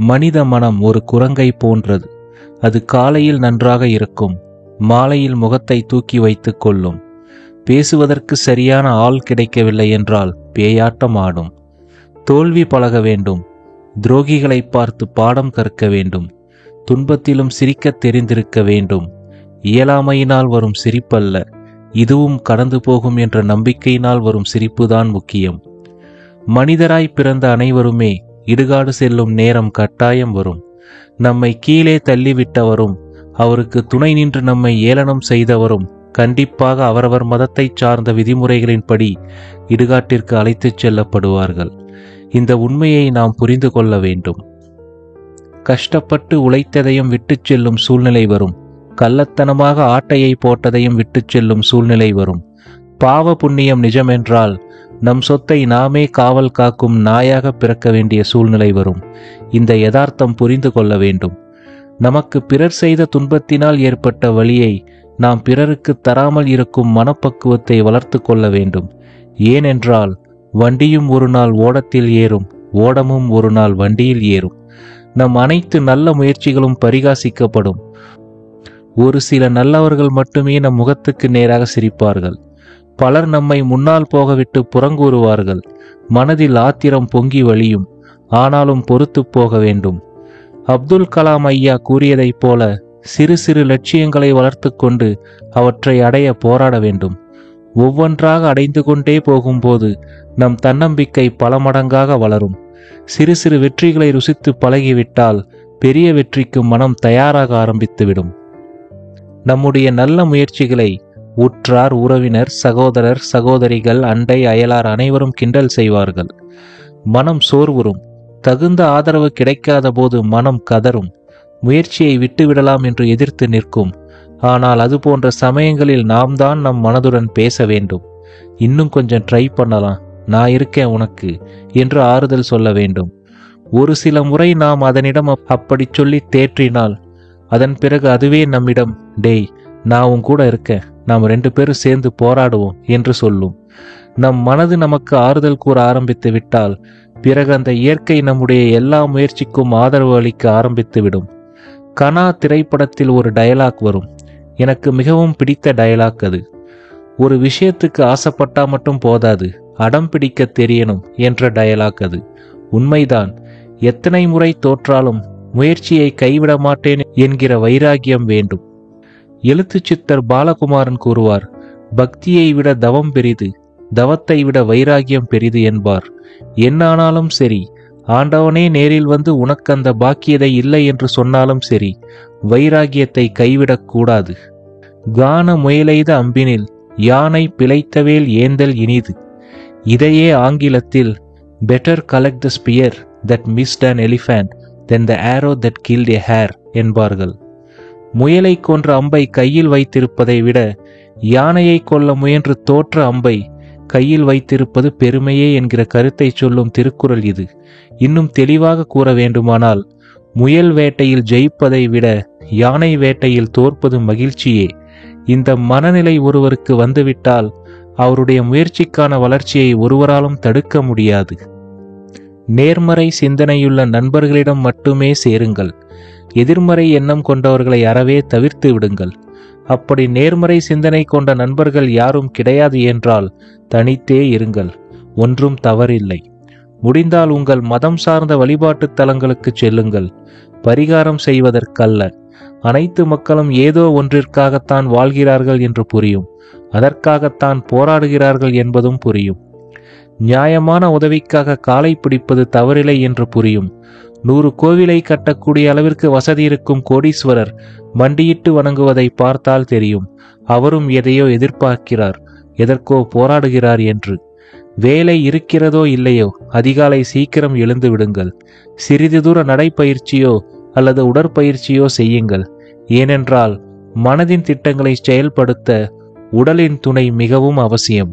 மனித மனம் ஒரு குரங்கை போன்றது. அது காலையில் நன்றாக இருக்கும், மாலையில் முகத்தை தூக்கி வைத்துக் கொள்ளும். பேசுவதற்கு சரியான ஆள் கிடைக்கவில்லை என்றால் பேயாட்டம் ஆடும். தோல்வி பழக வேண்டும், துரோகிகளை பார்த்து பாடம் கற்க வேண்டும், துன்பத்திலும் சிரிக்கத் தெரிந்திருக்க வேண்டும். இயலாமையினால் வரும் சிரிப்பல்ல, இதுவும் கடந்து போகும் என்ற நம்பிக்கையினால் வரும் சிரிப்புதான் முக்கியம். மனிதராய் பிறந்த அனைவருமே இடுகாடு செல்லும் நேரம் கட்டாயம் வரும். நம்மை கீழே தள்ளிவிட்டவரும் அவருக்கு துணை நின்று நம்மை ஏளனம் செய்தவரும் கண்டிப்பாக அவரவர் மதத்தை சார்ந்த விதிமுறைகளின்படி இடுகாட்டிற்கு அழைத்துச் செல்லப்படுவார்கள். இந்த உண்மையை நாம் புரிந்து கொள்ள வேண்டும். கஷ்டப்பட்டு உழைத்ததையும் விட்டுச் செல்லும் சூழ்நிலை வரும். கள்ளத்தனமாக ஆட்டையை போட்டதையும் விட்டுச் செல்லும் சூழ்நிலை வரும். பாவ புண்ணியம் நிஜமென்றால் நம் சொத்தை நாமே காவல் காக்கும் நாயாக பிறக்க வேண்டிய சூழ்நிலை வரும். இந்த யதார்த்தம் புரிந்து கொள்ள வேண்டும். நமக்கு பிறர் செய்த துன்பத்தினால் ஏற்பட்ட வலியை நாம் பிறருக்கு தராமல் இருக்கும் மனப்பக்குவத்தை வளர்த்து கொள்ள வேண்டும். ஏனென்றால் வண்டியும் ஒரு நாள் ஓடத்தில் ஏறும், ஓடமும் ஒரு நாள் வண்டியில் ஏறும். நம் அனைத்து நல்ல முயற்சிகளும் பரிகாசிக்கப்படும். ஒரு சில நல்லவர்கள் மட்டுமே நம் முகத்துக்கு நேராக சிரிப்பார்கள். பலர் நம்மை முன்னால் போகவிட்டு புறங்கூறுவார்கள். மனதில் ஆத்திரம் பொங்கி வழியும். ஆனாலும் பொறுத்து போக வேண்டும். அப்துல் கலாம் ஐயா கூறியதைப் போல சிறு சிறு லட்சியங்களை வளர்த்து கொண்டு அவற்றை அடைய போராட வேண்டும். ஒவ்வொன்றாக அடைந்து கொண்டே போகும்போது நம் தன்னம்பிக்கை பல மடங்காக வளரும். சிறு சிறு வெற்றிகளை ருசித்து பழகிவிட்டால் பெரிய வெற்றிக்கு மனம் தயாராக ஆரம்பித்துவிடும். நம்முடைய நல்ல முயற்சிகளை உற்றார், உறவினர், சகோதரர், சகோதரிகள், அண்டை அயலார் அனைவரும் கிண்டல் செய்வார்கள். மனம் சோர்வுறும். தகுந்த ஆதரவு கிடைக்காத போது மனம் கதறும். முயற்சியை விட்டுவிடலாம் என்று எதிர்த்து நிற்கும். ஆனால் அது போன்ற சமயங்களில் நாம் தான் நம் மனதுடன் பேச வேண்டும். இன்னும் கொஞ்சம் ட்ரை பண்ணலாம், நான் இருக்கேன் உனக்கு என்று ஆறுதல் சொல்ல வேண்டும். ஒரு சில முறை நாம் அதனிடம் அப்படி சொல்லி தேற்றினால் அதன் பிறகு அதுவே நம்மிடம், டேய் நான் உன் கூட இருக்கேன், நாம் 2 பேரும் சேர்ந்து போராடுவோம் என்று சொல்லும். நம் மனது நமக்கு ஆறுதல் கூற ஆரம்பித்து விட்டால் பிறகு அந்த இயற்கை நம்முடைய எல்லா முயற்சிக்கும் ஆதரவு அளிக்க ஆரம்பித்துவிடும். கனா திரைப்படத்தில் ஒரு டயலாக் வரும். எனக்கு மிகவும் பிடித்த டயலாக் அது. ஒரு விஷயத்துக்கு ஆசைப்பட்டா மட்டும் போதாது, அடம் பிடிக்க தெரியணும் என்ற டயலாக் அது. உண்மைதான். எத்தனை முறை தோற்றாலும் முயற்சியை கைவிட மாட்டேன் என்கிற வைராகியம் வேண்டும். எழுத்து சித்தர் பாலகுமாரன் கூறுவார், பக்தியை விட தவம் பெரிது, தவத்தை விட வைராகியம் பெரிது என்பார். என்னானாலும் சரி, ஆண்டவனே நேரில் வந்து உனக்கு அந்த பாக்கியதை இல்லை என்று சொன்னாலும் சரி, வைராகியத்தை கைவிடக் கூடாது. கான முயலெய்த அம்பினில் யானை பிழைத்தவேல் ஏந்தல் இனிது. இதையே ஆங்கிலத்தில் better collect the spear that missed an elephant than the arrow that killed a hare என்பார்கள். முயலை கொன்ற அம்பை கையில் வைத்திருப்பதை விட யானையை கொல்ல முயன்று தோற்ற அம்பை கையில் வைத்திருப்பது பெருமையே என்கிற கருத்தை சொல்லும் திருக்குறள் இது. இன்னும் தெளிவாக கூற வேண்டுமானால், முயல் வேட்டையில் ஜெயிப்பதை விட யானை வேட்டையில் தோற்பது மகிழ்ச்சியே. இந்த மனநிலை ஒருவருக்கு வந்துவிட்டால் அவருடைய முயற்சிக்கான வளர்ச்சியை ஒருவராலும் தடுக்க முடியாது. நேர்மறை சிந்தனையுள்ள நண்பர்களிடம் மட்டுமே சேருங்கள். எதிர்மறை எண்ணம் கொண்டவர்களை அறவே தவிர்த்து விடுங்கள். அப்படி நேர்மறை சிந்தனை கொண்ட நண்பர்கள் யாரும் கிடையாது என்றால் தனித்தே இருங்கள். ஒன்றும் தவறில்லை. முடிந்தால் உங்கள் மதம் சார்ந்த வழிபாட்டு தலங்களுக்கு செல்லுங்கள். பரிகாரம் செய்வதற்கல்ல. அனைத்து மக்களும் ஏதோ ஒன்றிற்காகத்தான் வாழ்கிறார்கள் என்று புரியும். அதற்காகத்தான் போராடுகிறார்கள் என்பதும் புரியும். நியாயமான உதவிக்காக காலை பிடிப்பது தவறில்லை என்று புரியும். 100 கோவிலை கட்டக்கூடிய அளவிற்கு வசதி இருக்கும் கோடீஸ்வரர் மண்டியிட்டு வணங்குவதை பார்த்தால் தெரியும். அவரும் எதையோ எதிர்பார்க்கிறார், எதற்கோ போராடுகிறார் என்று. வேலை இருக்கிறதோ இல்லையோ, அதிகாலை சீக்கிரம் எழுந்து விடுங்கள். சிறிது தூர நடைப்பயிற்சியோ அல்லது உடற்பயிற்சியோ செய்யுங்கள். ஏனென்றால் மனதின் திட்டங்களை செயல்படுத்த உடலின் துணை மிகவும் அவசியம்.